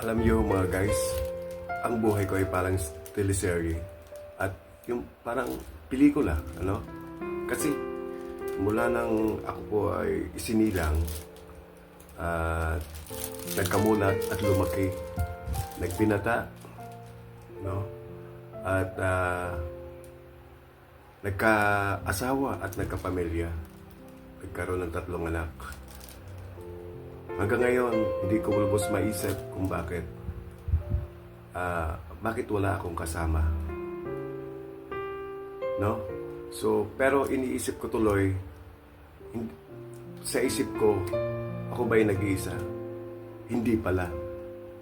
Alam niyo mga guys, ang buhay ko ay parang teleserye at yung parang pelikula, ano? Kasi mula nang ako po ay isinilang at nagkamulat at lumaki, nagbinata, no? At nagka-asawa at nagkapamilya. Nagkaroon ng 3 anak. Hanggang ngayon, hindi ko lubos maisip kung bakit wala akong kasama. No? So, pero iniisip ko tuloy, sa isip ko, ako ba'y nag-iisa? Hindi pala.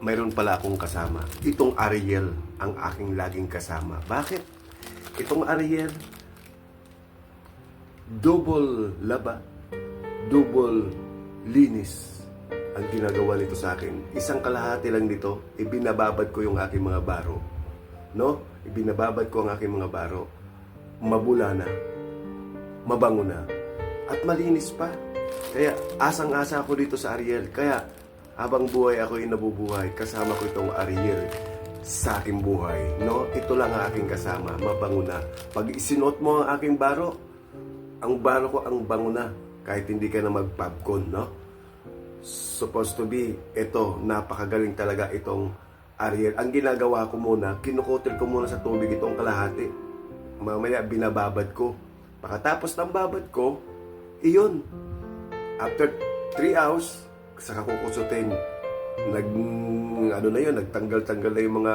Mayroon pala akong kasama. Itong Ariel ang aking laging kasama. Bakit? Itong Ariel, double laba, double linis ang ginagawa nito sa akin. Isang kalahati lang nito, ibinababad ko yung aking mga baro. No? Ibinababad ko ang aking mga baro. Mabula na. Mabango na. At malinis pa. Kaya asang-asa ako dito sa Ariel. Kaya habang buhay ako nabubuhay, kasama ko itong Ariel sa aking buhay. No? Ito lang ang aking kasama. Mabango na. Pag isinuot mo ang aking baro, ang baro ko ang bango na. Kahit hindi ka na mag-popcorn, no? Supposed to be, ito, napakagaling talaga itong Ariel. Ang ginagawa ko muna, kinukutil ko muna sa tubig itong kalahati. Mamaya, binababad ko. Pagkatapos ng babad ko, iyon. After 3 hours, saka kukusutin. Nagtanggal-tanggal na yung mga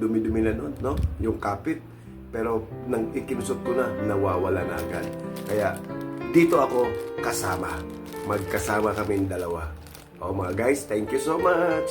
dumi-dumi na nun, no? Yung kapit. Pero nang ikinusot ko na, nawawala na agad. Kaya, dito ako kasama. Magkasama kaming dalawa. O mga guys, thank you so much!